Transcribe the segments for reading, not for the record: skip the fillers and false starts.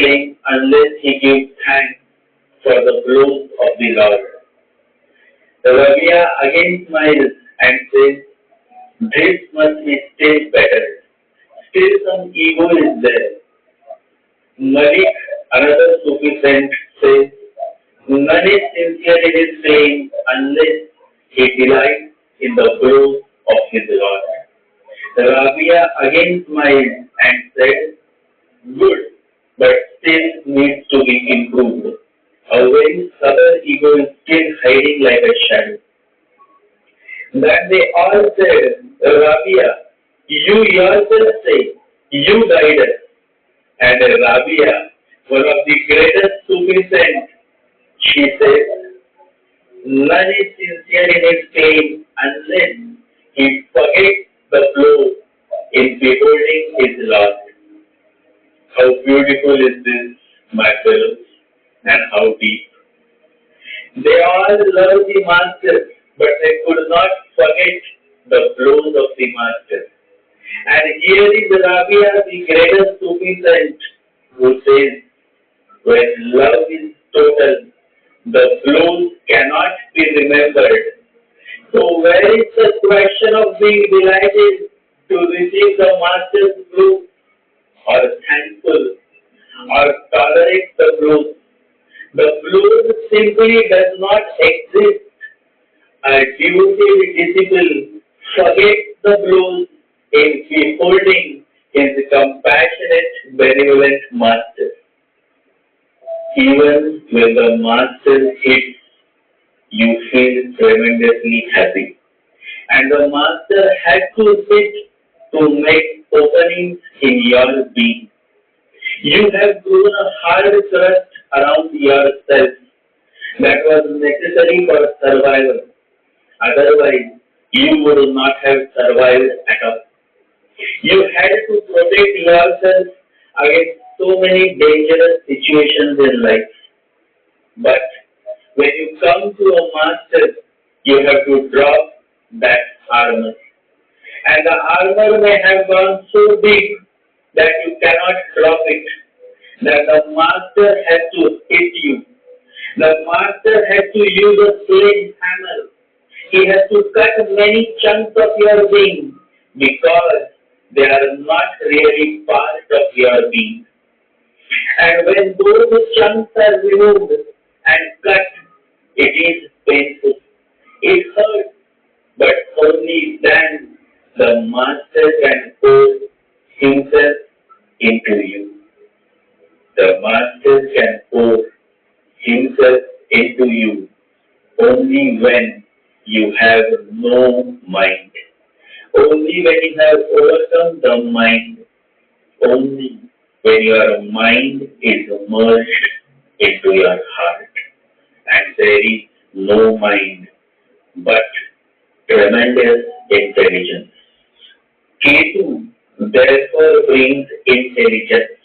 claim unless he gives thanks for the blows of the Lord. Rabia again smiles and says, this must be still better. Still some ego is there. Malik, another Sufi saint, says, none is sincere in his claim unless he delights in the blows of his Lord. Rabia again smiled and said, good, but still needs to be improved. A very stubborn ego is still hiding like a shadow. That they all said, Rabia, you yourself say, you guide us. And Rabia, one of the greatest Sufi saints, she says, none is sincere in his claim unless he forgets the blow in beholding his Lord. How beautiful is this, my fellows, and how deep. They all love the Master, but they could not forget the blows of the Master. And here is Rabia, the greatest Sufi saint, who says, when love is total, the blows cannot be remembered. So where is the question of being delighted to receive the Master's blows, or thankful, or tolerate the blows? The blows simply does not exist. A devoted disciple forgets the blows in beholding his compassionate, benevolent Master. Even when the Master hits, you feel tremendously happy. And the Master had to sit to make openings in your being. You have grown a hard crust around yourself that was necessary for survival. Otherwise, you would not have survived at all. You had to protect yourself against so many dangerous situations in life. But when you come to a Master, you have to drop that armor. And the armor may have gone so big that you cannot drop it. That the Master has to hit you. The Master has to use a sledgehammer. He has to cut many chunks of your being because they are not really part of your being. And when those chunks are removed and cut, it is painful. It hurts, but only then the Master can pour himself into you. The Master can pour himself into you only when you have no mind. Only when you have overcome the mind. Only when your mind is merged into your heart. And there is no mind but tremendous intelligence. Ketu therefore brings intelligence.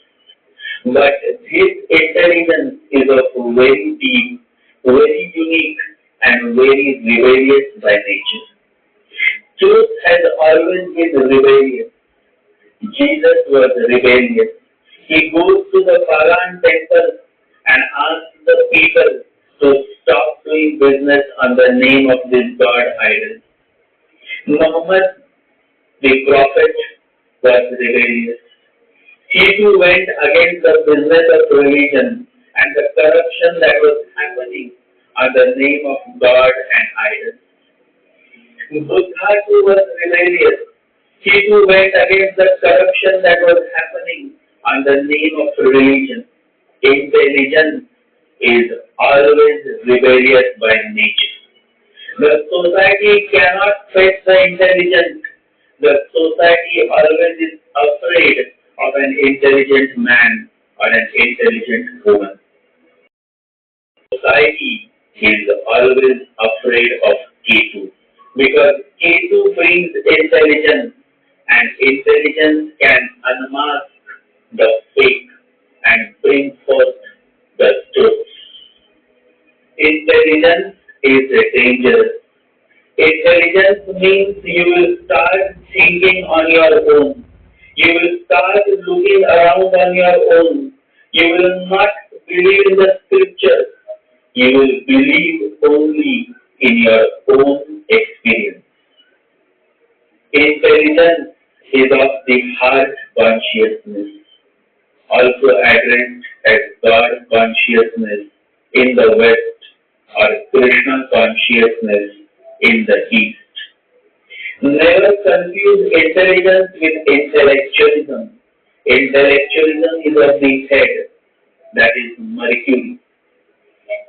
But this intelligence is of very deep, very unique, and very rebellious by nature. Truth has always been rebellious. Jesus was rebellious. He goes to the pagan temple and asks the people to stop doing business on the name of this god idol. Muhammad, the prophet, was rebellious. He too went against the business of religion and the corruption that was happening on the name of God and idols. Buddha too was rebellious. He too went against the corruption that was happening on the name of religion. Intelligence is always rebellious by nature. The society cannot face the intelligent. The society always is afraid of an intelligent man or an intelligent woman. Society is always afraid of Ketu because Ketu brings intelligence and intelligence can unmask the fake and bring forth the truth. Intelligence is dangerous. Intelligence means you will start thinking on your own. You will start looking around on your own. You will not believe in the scriptures. You will believe only in your own experience. Intelligence is of the heart consciousness, also addressed as God consciousness in the West or Krishna consciousness in the East. Never confuse intelligence with intellectualism. Intellectualism is of the head, that is Mercury.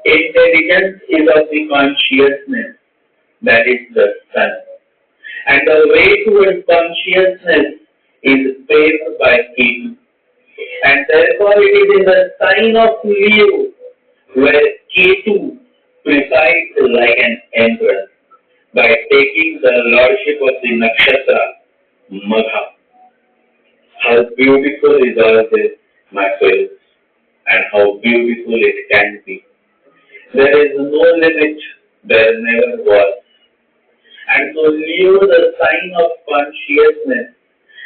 Intelligence is of the consciousness, that is the Sun. And the way towards consciousness is paved by Ketu. And therefore it is in the sign of Leo where Ketu presides like an emperor by taking the lordship of the nakshatra Magha. How beautiful is all this, my friends, and how beautiful it can be. There is no limit, there never was. And so Leo, the sign of consciousness,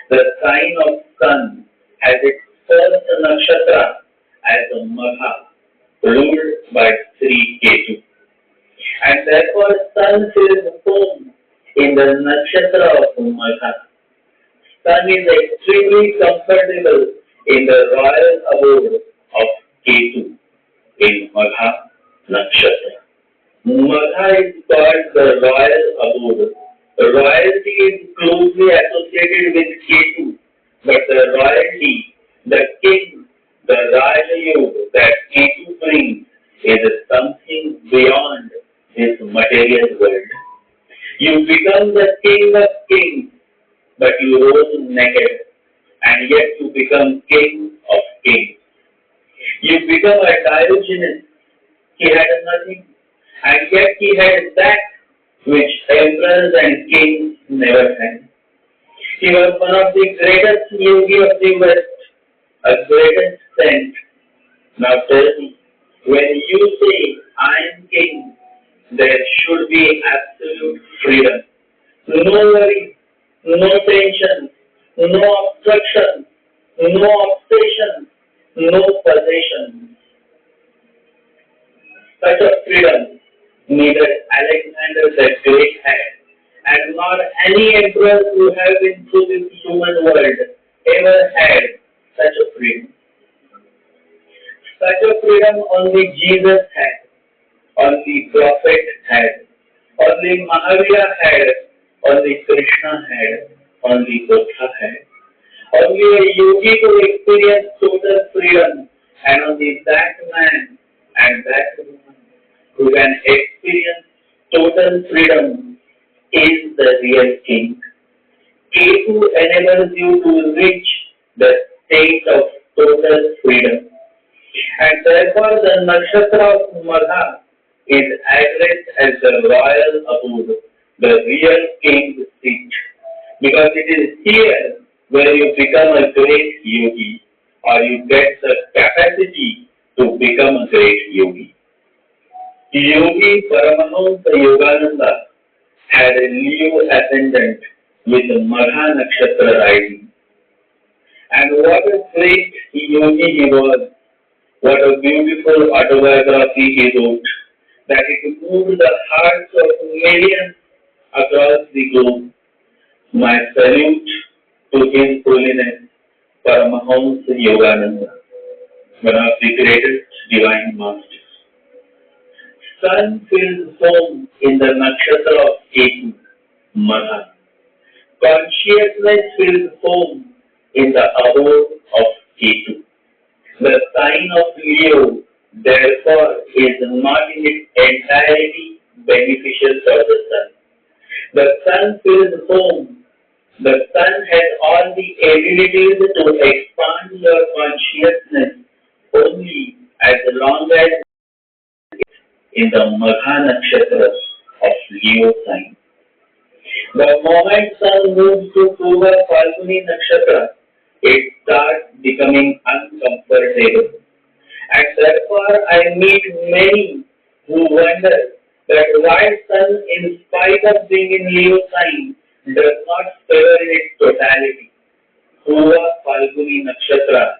the sign of Sun, has its first nakshatra as a Magha, ruled by Sri Ketu. And therefore Sun fills home in the nakshatra of Magha. Sun is extremely comfortable in the royal abode of Ketu in Magha nakshatra. Magha is called the royal abode. Royalty is closely associated with Ketu, but the royalty, the king, the Rajayog that Ketu brings is something beyond this material world. You become the king of kings, but you rose naked, and yet you become king of kings. You become a Diogenes. He had nothing, and yet he had that which emperors and kings never had. He was one of the greatest yogi of the West, a greatest saint. Now tell me, when you say, I am king, there should be absolute freedom. No worry, no tension, no obstruction, no obsession, no possession. Such a freedom neither Alexander the Great had, and not any emperor who have been through this human world ever had such a freedom. Such a freedom only Jesus had, only Prophet had, only Mahavira had, only Krishna had, only Buddha had. Only a yogi could experience total freedom, and only that man and that woman who can experience total freedom is the real king. Ketu enables you to reach the state of total freedom. And therefore the nakshatra of Magha is addressed as the royal abode, the real king's seat. Because it is here where you become a great yogi, or you get the capacity to become a great yogi. Yogi Paramahamsa Yogananda had a Leo ascendant with Magha Nakshatra rising. And what a great yogi he was, what a beautiful autobiography he wrote, that it moved the hearts of millions across the globe. My salute to His Holiness Paramahamsa Yogananda, one of the greatest divine masters. Sun fills home in the nakshatra of Ketu, Magha. Consciousness fills home in the abode of Ketu. The sign of Leo, therefore, is not in its entirety beneficial for the Sun. The Sun fills home. The Sun has all the abilities to expand your consciousness only as long as in the Magha nakshatra of Leo sign. The moment Sun moves to Purva Falguni nakshatra, it starts becoming uncomfortable. And therefore I meet many who wonder that why Sun, in spite of being in Leo sign, does not favor in its totality. Purva Falguni nakshatra